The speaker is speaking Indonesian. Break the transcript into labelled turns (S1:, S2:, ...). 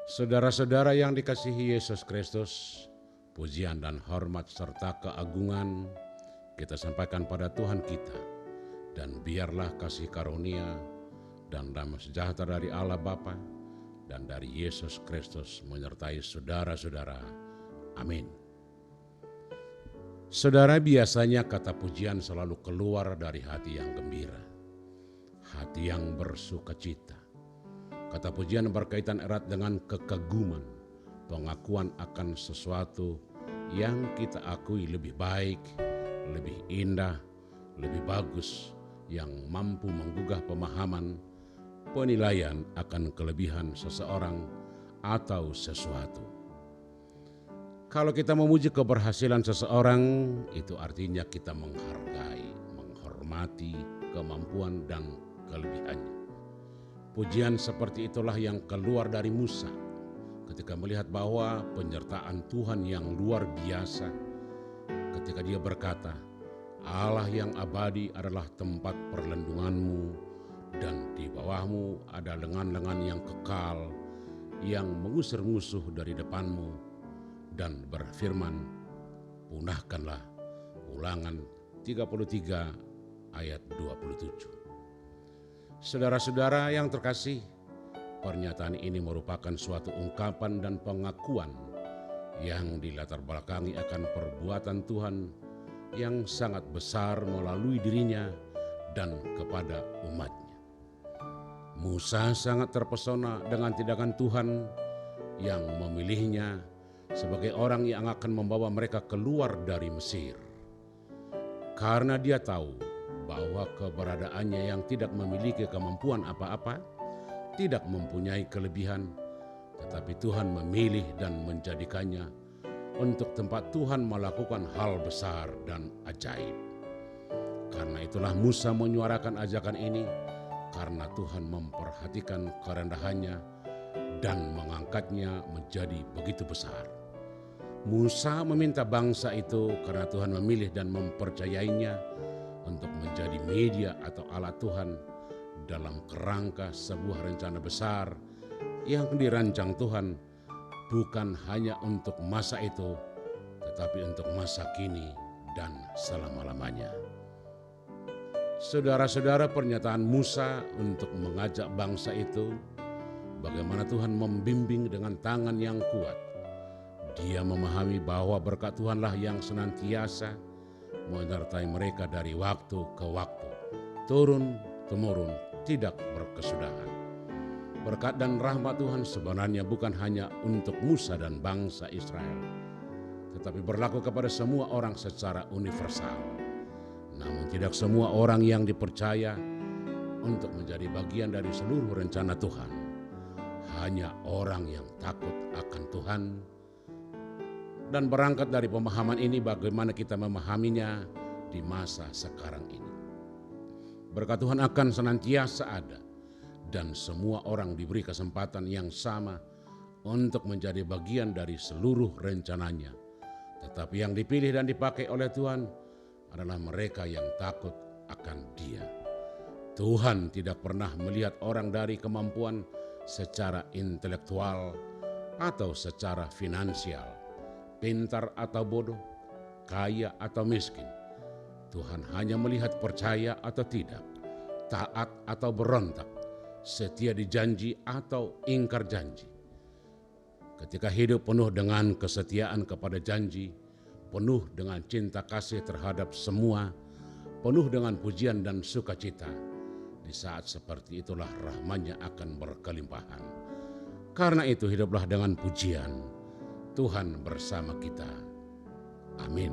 S1: Saudara-saudara yang dikasihi Yesus Kristus, pujian dan hormat serta keagungan kita sampaikan pada Tuhan kita, dan biarlah kasih karunia dan damai sejahtera dari Allah Bapa dan dari Yesus Kristus menyertai saudara-saudara. Amin. Saudara, biasanya kata pujian selalu keluar dari hati yang gembira, hati yang bersukacita. Kata pujian berkaitan erat dengan kekaguman, pengakuan akan sesuatu yang kita akui lebih baik, lebih indah, lebih bagus, yang mampu menggugah pemahaman, penilaian akan kelebihan seseorang atau sesuatu. Kalau kita memuji keberhasilan seseorang, itu artinya kita menghargai, menghormati kemampuan dan kelebihannya. Pujian seperti itulah yang keluar dari Musa ketika melihat bahwa penyertaan Tuhan yang luar biasa ketika dia berkata, Allah yang abadi adalah tempat perlindunganmu dan di bawahmu ada lengan-lengan yang kekal yang mengusir musuh dari depanmu, dan berfirman, punahkanlah. Ulangan 33 ayat 27. Saudara-saudara yang terkasih, pernyataan ini merupakan suatu ungkapan dan pengakuan yang dilatar belakangi akan perbuatan Tuhan yang sangat besar melalui dirinya dan kepada umatnya. Musa sangat terpesona dengan tindakan Tuhan yang memilihnya sebagai orang yang akan membawa mereka keluar dari Mesir. Karena dia tahu bahwa keberadaannya yang tidak memiliki kemampuan apa-apa, tidak mempunyai kelebihan, tetapi Tuhan memilih dan menjadikannya untuk tempat Tuhan melakukan hal besar dan ajaib. Karena itulah Musa menyuarakan ajakan ini, karena Tuhan memperhatikan kerendahannya dan mengangkatnya menjadi begitu besar. Musa meminta bangsa itu karena Tuhan memilih dan mempercayainya untuk menjadi media atau alat Tuhan dalam kerangka sebuah rencana besar yang dirancang Tuhan bukan hanya untuk masa itu, tetapi untuk masa kini dan selama-lamanya. Saudara-saudara, pernyataan Musa untuk mengajak bangsa itu, bagaimana Tuhan membimbing dengan tangan yang kuat. Dia memahami bahwa berkat Tuhanlah yang senantiasa menyertai mereka dari waktu ke waktu, turun-temurun, tidak berkesudahan. Berkat dan rahmat Tuhan sebenarnya bukan hanya untuk Musa dan bangsa Israel, tetapi berlaku kepada semua orang secara universal. Namun tidak semua orang yang dipercaya untuk menjadi bagian dari seluruh rencana Tuhan. Hanya orang yang takut akan Tuhan dan berangkat dari pemahaman ini bagaimana kita memahaminya di masa sekarang ini. Berkat Tuhan akan senantiasa ada dan semua orang diberi kesempatan yang sama untuk menjadi bagian dari seluruh rencananya. Tetapi yang dipilih dan dipakai oleh Tuhan adalah mereka yang takut akan Dia. Tuhan tidak pernah melihat orang dari kemampuan secara intelektual atau secara finansial, pintar atau bodoh, kaya atau miskin. Tuhan hanya melihat percaya atau tidak, taat atau berontak, setia di janji atau ingkar janji. Ketika hidup penuh dengan kesetiaan kepada janji, penuh dengan cinta kasih terhadap semua, penuh dengan pujian dan sukacita, di saat seperti itulah rahmat-Nya akan berkelimpahan. Karena itu hiduplah dengan pujian, Tuhan bersama kita. Amin.